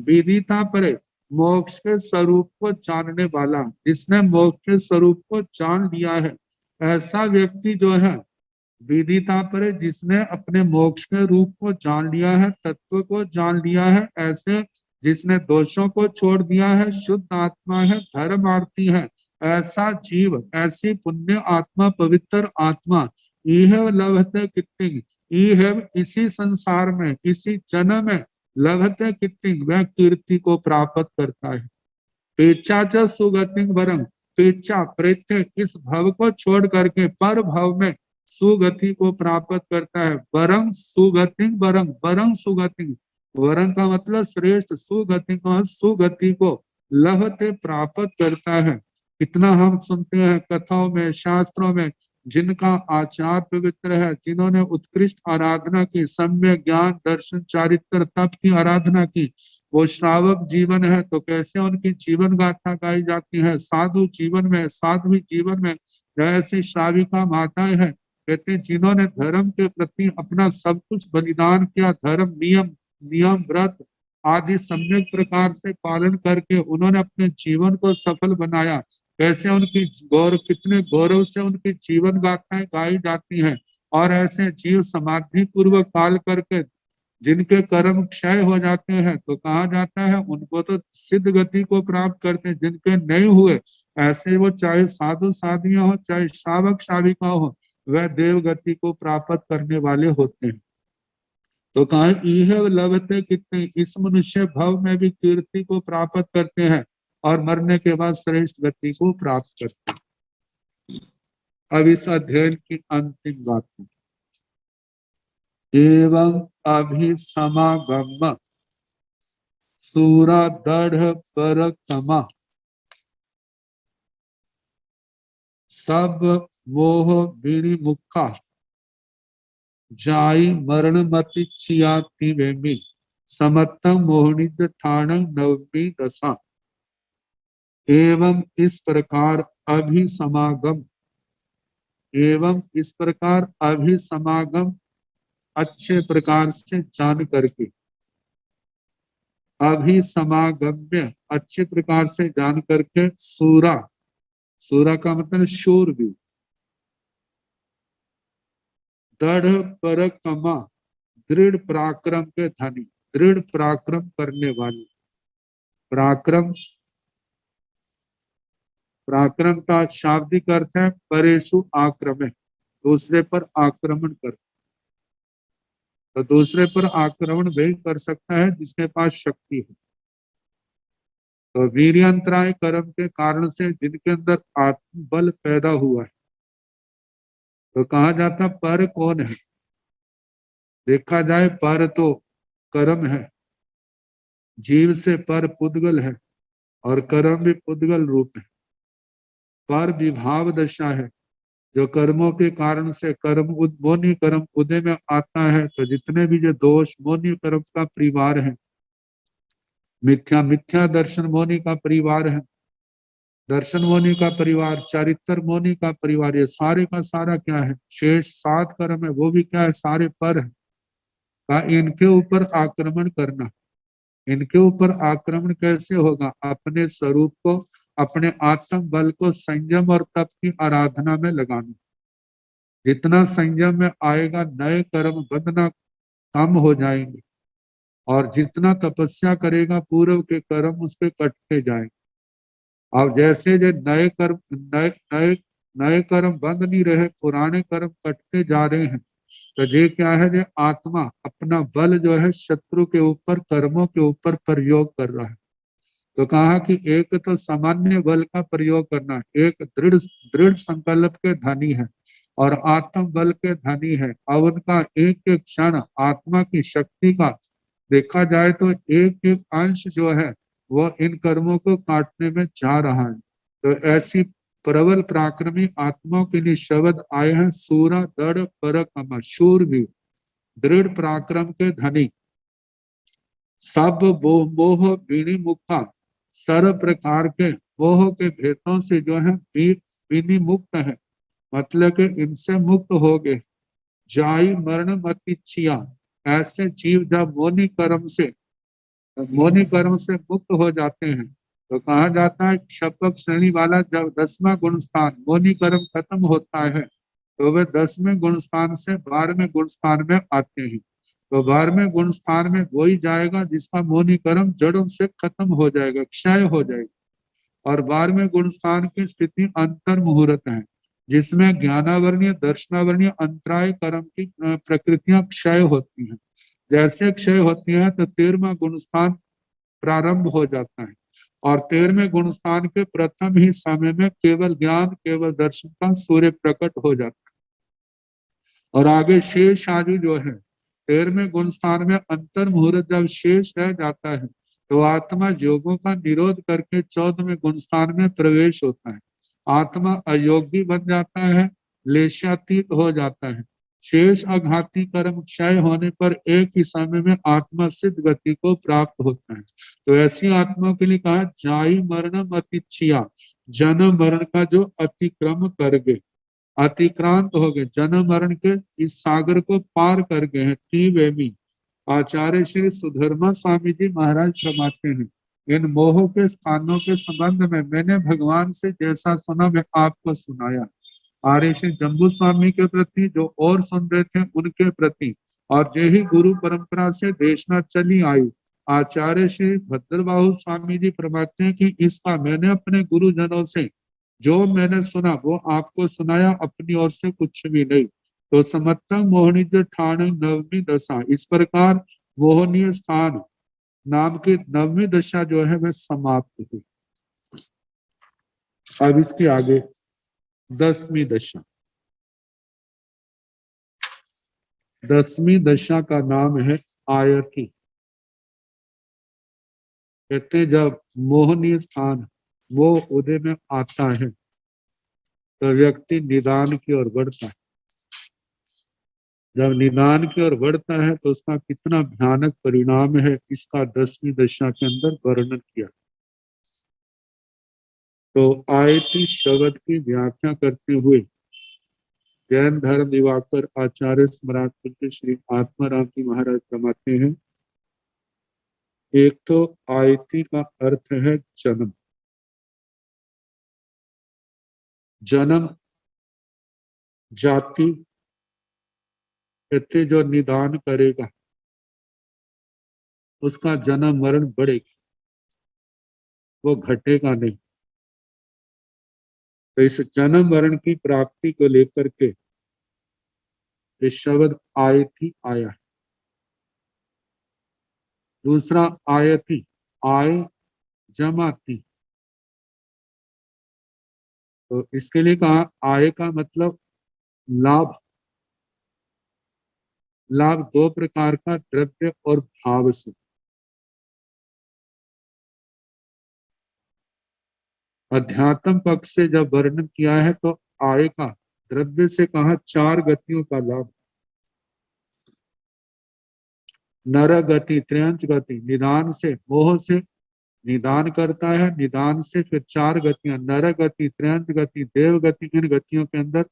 विदिता परे मोक्ष के स्वरूप को जानने वाला, जिसने मोक्ष के स्वरूप को जान लिया है, ऐसा व्यक्ति जो है विदिता परे, जिसने अपने मोक्ष के रूप को जान लिया है, तत्व को जान लिया है, ऐसे जिसने दोषों को छोड़ दिया है, शुद्ध आत्मा है, धर्मार्थी है, ऐसा जीव, ऐसी पुण्य आत्मा, पवित्र आत्मा, यह लभते कितनी, यह इसी संसार में, इसी जन्म में लभते कितनी, वह कीर्ति को प्राप्त करता है। पेचा च सुगति वरम, पेचा प्रेत्य इस भव को छोड़ करके पर भव में सुगति को प्राप्त करता है। वरम सुगति, वरम वरम सुगति, वरम का मतलब श्रेष्ठ, सुगति का सुगति को लभते प्राप्त करता है। कितना हम सुनते हैं कथाओं में, शास्त्रों में, जिनका आचार पवित्र है, जिन्होंने उत्कृष्ट आराधना की, सम्य ज्ञान दर्शन चारित्र तप की आराधना की, वो श्रावक जीवन है, तो कैसे उनकी जीवन गाथा गाई जाती है। साधु जीवन में, साध्वी जीवन में ऐसी श्राविका माताएं हैं, कहते हैं जिन्होंने धर्म के प्रति अपना सब कुछ बलिदान किया, धर्म नियम व्रत आदि सम्यक प्रकार से पालन करके उन्होंने अपने जीवन को सफल बनाया। कैसे उनकी कितने गौरव से उनकी जीवन गाथाएं गाई जाती हैं। और ऐसे जीव समाधि पूर्वक पाल करके जिनके कर्म क्षय हो जाते हैं, तो कहा जाता है उनको तो सिद्ध गति को प्राप्त करते हैं। जिनके नहीं हुए, ऐसे वो चाहे साधु साधिया हो, चाहे श्रावक श्राविका हो, वह देव गति को प्राप्त करने वाले होते हैं। तो कहा यह लभते कितने, इस मनुष्य भव में भी कीर्ति को प्राप्त करते हैं और मरने के बाद श्रेष्ठ गति को प्राप्त करते हैं। अब इस अध्ययन की अंतिम बात है, एवं अभिसमागम सूरा दृढ़ परकमा सब मोह विनिमुखा जाई मरण मति छियाति वेमी समत्तम मोहनित ठाण नवमी दशा। एवं इस प्रकार अभिसमागम, एवं इस प्रकार अभिसमागम अच्छे प्रकार से जान करके, अभिसमागम्य अच्छे प्रकार से जान करके, सूरा, सूरा का मतलब शूरवीर, दृढ़ पराक्रम दृढ़ पराक्रम के धनी, दृढ़ पराक्रम करने वाले। पराक्रम, पराक्रम का शाब्दिक अर्थ है परेशु आक्रमण, दूसरे पर आक्रमण कर। तो दूसरे पर आक्रमण वही कर सकता है जिसके पास शक्ति है। तो वीर्यंतराय कर्म के कारण से जिनके अंदर आत्मबल पैदा हुआ है, तो कहा जाता पर कौन है। देखा जाए पर तो कर्म है, जीव से पर पुद्गल है और कर्म भी पुद्गल रूप है। पर विभाव दशा है, जो कर्मों के कारण से कर्म मोनी कर्म उदय में आता है। तो जितने भी जो दोष मोनी कर्म का परिवार है, मिथ्या दर्शन मोनी का परिवार है, दर्शन मोनी का परिवार, चारित्र मोनी का परिवार, ये सारे का सारा क्या है, शेष 7 कर्म है, वो भी क्या है, सारे पर है। का इनके ऊपर आक्रमण करना, इनके ऊपर आक्रमण कैसे होगा, अपने स्वरूप को, अपने आत्म बल को संयम और तप की आराधना में लगाना। जितना संयम में आएगा, नए कर्म बंधना कम हो जाएंगे, और जितना तपस्या करेगा पूर्व के कर्म उसके कटते जाएंगे। अब जैसे जो नए कर्म नए नए नए कर्म बंद नहीं रहे, पुराने कर्म कटते जा रहे हैं, तो ये क्या है, ये आत्मा अपना बल जो है शत्रु के ऊपर, कर्मों के ऊपर प्रयोग कर रहा है। तो कहा कि एक तो सामान्य बल का प्रयोग करना, एक दृढ़ दृढ़ संकल्प के धनी है और आत्म बल के धनी है। अब उनका एक एक क्षण आत्मा की शक्ति का देखा जाए तो एक एक अंश जो है वो इन कर्मों को काटने में जा रहा है। तो ऐसी प्रबल पराक्रमी आत्माओं के लिए शब्द आए हैं, सूरा दृढ़ पराक्रम, शूरवीर, दृढ़ पराक्रम के धनी, सब मोह विनिमुखा, सर्व प्रकार के मोह के भेदों से जो है विनिमुक्त है, मतलब कि इनसे मुक्त हो गए। जाई मरण मत इच्छिया, ऐसे जीव जब मोनि कर्म से मुक्त हो जाते हैं, तो कहा जाता है शपथ श्रेणी वाला जब 10वां गुण स्थान मोनि कर्म खत्म होता है, तो वे 10वें गुण स्थान से 12वें गुण स्थान में आते हैं। तो 12वें गुण स्थान में वही जाएगा जिसका मोनि कर्म जड़ों से खत्म हो जाएगा, क्षय हो जाएगा। और 12वें गुण स्थान की स्थिति अंतर मुहूर्त है, जिसमें ज्ञानावरणीय दर्शनावरणीय अंतराय कर्म की प्रकृतियां क्षय होती हैं। जैसे क्षय होती है तो 13वां गुण स्थान प्रारंभ हो जाता है, और 13वें गुण स्थान के प्रथम ही समय में केवल ज्ञान, केवल दर्शन का सूर्य प्रकट हो जाता है। और आगे शेष आदि जो है 13वें गुण स्थान में अंतर मुहूर्त जब शेष रह जाता है, तो आत्मा योगों का निरोध करके 14वें गुण स्थान में प्रवेश होता है। आत्मा अयोगी बन जाता है, लेशातीत हो जाता है। शेष अघाती कर्म क्षय होने पर एक ही समय में आत्मा सिद्ध गति को प्राप्त होता है। तो ऐसी आत्माओं के लिए कहा जाई मरणम अतिच्छिया, जन्म मरण का जो अतिक्रम कर गए, अतिक्रांत हो गए, जन्म मरण के इस सागर को पार कर गए हैं। त्रिवेमी आचार्य श्री सुधर्मा स्वामी जी महाराज फरमाते हैं, इन मोह के स्थानों के संबंध में मैंने भगवान से जैसा सुना मैं आपको सुनाया। आर्य श्री जम्बू स्वामी के प्रति जो और सुन रहे थे उनके प्रति, और यही गुरु परंपरा से देशना चली आई। आचार्य श्री भद्रबाहु स्वामी जी फरमाते हैं कि इसका मैंने अपने गुरुजनों से जो मैंने सुना वो आपको सुनाया, अपनी ओर से कुछ भी नहीं। तो समत्तम मोहनी जो ठाण नवमी दशा, इस प्रकार मोहनीय स्थान नाम की 9वीं दशा जो है वह समाप्त हुई। अब इसके आगे 10वीं दशा, 10वीं दशा का नाम है आयति। कहते जब मोहनीय स्थान वो उदय में आता है तो व्यक्ति निदान की ओर बढ़ता है। जब निदान की ओर बढ़ता है तो उसका कितना भयानक परिणाम है, इसका 10वीं दशा के अंदर वर्णन किया। तो आयति शब्द की व्याख्या करते हुए जैन धर्म दिवाकर आचार्य स्मराट पूज्य श्री आत्माराम जी महाराज फरमाते हैं, एक तो आयति का अर्थ है जन्म। जन्म जाति, कहते जो निदान करेगा उसका जन्म मरण बढ़ेगा, वो घटेगा नहीं। तो इस जन्म मरण की प्राप्ति को लेकर के ये शब्द आयति आया। दूसरा आयति, आय जमाती, तो इसके लिए कहा आय का मतलब लाभ। लाभ दो प्रकार का, द्रव्य और भाव से। अध्यात्म पक्ष से जब वर्णन किया है तो आय का, द्रव्य से कहा 4 गतियों का लाभ। नर गति, त्रयंच गति, निदान से, मोह से निदान करता है, निदान से फिर 4 गतियां, नर गति, त्रयंच गति, देव गति, इन गतियों के अंदर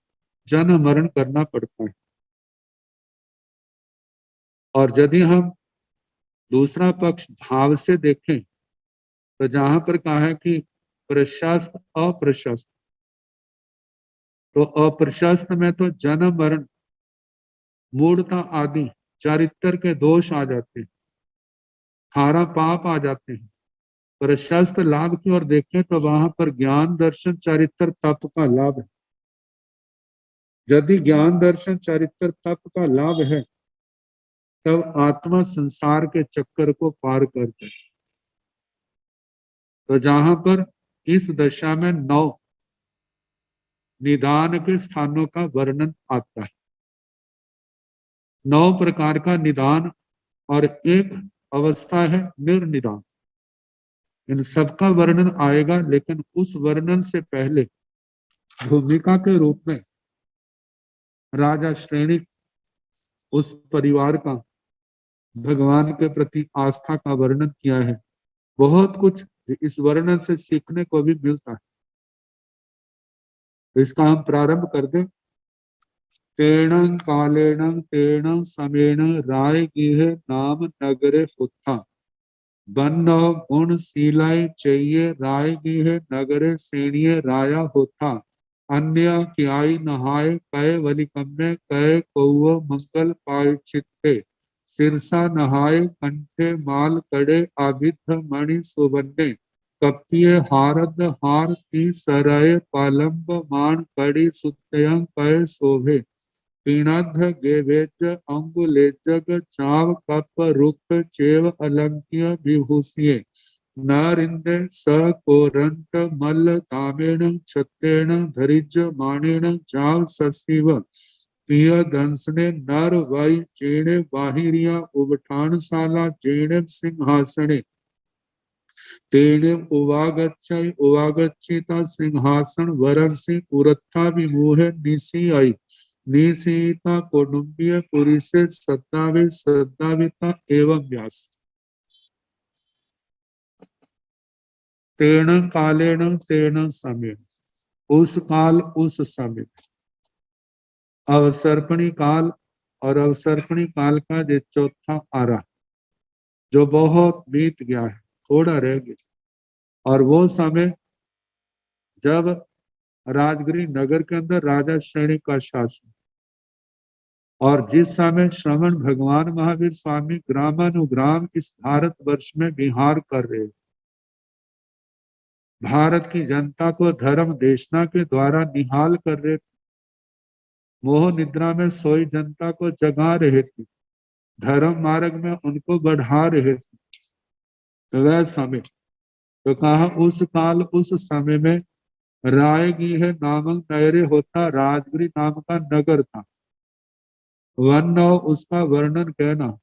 जन्म मरण करना पड़ता है। और यदि हम दूसरा पक्ष भाव से देखें तो जहां पर कहा है कि प्रशस्त अप्रशस्त, तो अप्रशस्त में तो जन्म मरण, मूढ़ता आदि चारित्र के दोष आ जाते हैं, खारा पाप आ जाते हैं। प्रशस्त लाभ की ओर देखें तो वहां पर ज्ञान दर्शन चरित्र तप का लाभ है। यदि ज्ञान दर्शन चरित्र तप का लाभ है तब आत्मा संसार के चक्कर को पार करते। तो जहां पर इस दशा में 9 निदान के स्थानों का वर्णन आता है, 9 प्रकार का निदान और एक अवस्था है निर्निदान। इन सबका वर्णन आएगा, लेकिन उस वर्णन से पहले भूमिका के रूप में राजा श्रेणी उस परिवार का भगवान के प्रति आस्था का वर्णन किया है। बहुत कुछ इस वर्णन से सीखने को भी मिलता है। इसका हम प्रारंभ कर दें। तेणं कालेन तेणं समेण राय गिह नाम नगरे होता, बन्न गुण शीलाय चाहिए राय गिह नगरे सेणिये राया होता, अन्य क्याई नहाय कय वलिकम्य कय कौव मंगल पाय चित्ते, सिरसा नहाय कंठे माल कड़े आभिध मणि सुवन्ने, कपिय हारद हार की सरय पालंब मान कड़ी सुतयं कय शोभे, पीणाध गेवेज अंगुलेजग चाव कप रुख चेव अलंक्य विभूषिये, नारिंदे स कोरंट मल्ल तामेण छत्तेण धरिज माणेण जाव सशिव, प्रिय दंसने नर वाई चेणे बाहिरिया उबठानशाला जेणे सिंहासने, तेणे उवागच्छिता सिंहासन वरन से उरत्था विमोह निशी आई, निशीता कौटुंबिय पुरी से सद्दाविता एवं व्यास। तेण कालेन तेण समय, उस काल उस समय, अवसर्पणी काल और अवसर्पणी काल का जो चौथा आरा जो बहुत बीत गया है, थोड़ा रह गया, और वो समय जब राजगिरी नगर के अंदर राजा श्रेणी का शासन, और जिस समय श्रवण भगवान महावीर स्वामी ग्रामानुग्राम इस भारत वर्ष में विहार कर रहे, भारत की जनता को धर्म देशना के द्वारा निहाल कर रहे थे, मोह निद्रा में सोई जनता को जगा रहे थे, धर्म मार्ग में उनको बढ़ा रहे थे। तो वह समय तो कहा उस काल उस समय में रायगी है नामक नगरे होता, राजगिरी नाम का नगर था। वन उसका वर्णन कहना,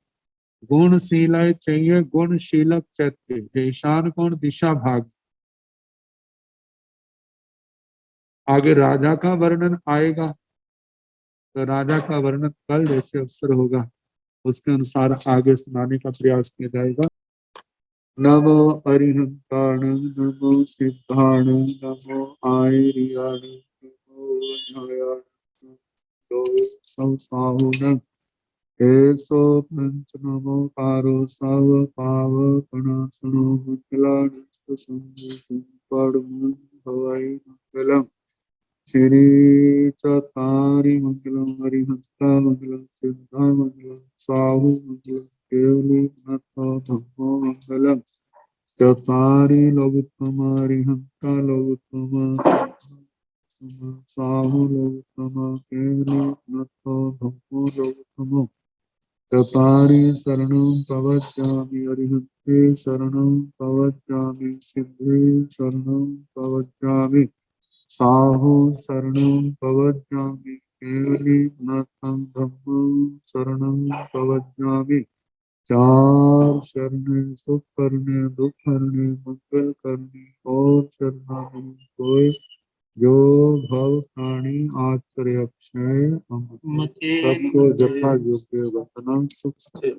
गुणशीला चाहिए गुणशीलक चैत्य, ईशान कोण दिशा भाग। आगे राजा का वर्णन आएगा, तो राजा का वर्णन कल जैसे अवसर होगा उसके अनुसार आगे सुनाने का प्रयास किया जाएगा। नमो अरिहंताण, नमो सिद्धाण, नमो आयरियाण, नमो न्यायाण, केशो पंच नमो कारो सव पाव पणासनो मंगलान भवाई मंगलम, श्री चतारी मंगलम, हरिहंता मंगलम, सिद्धा मंगलम, साहु मंगलम, केवली नथो धम्मो मंगलम, चतारी लोकोत्तम, हरिहंता लोकोत्तम, साहु लोकोत्तम, केवली नथो धम्मो लोकोत्तम, चतारी शरणं प्रवक्ष्यामि, अरिहन्ते शरणं प्रवक्ष्यामि, सिद्धे शरणं प्रवक्ष्यामि, साहु शरणं प्रवक्ष्यामि, केवली नाथं धम्मं शरणं प्रवक्ष्यामि, चार शरणे सुख करने दुख करने मंगल करने और शरणागति कोय, जो भव प्राणी आचर्य अक्षय सबको जथा योग्य वतन सुख से।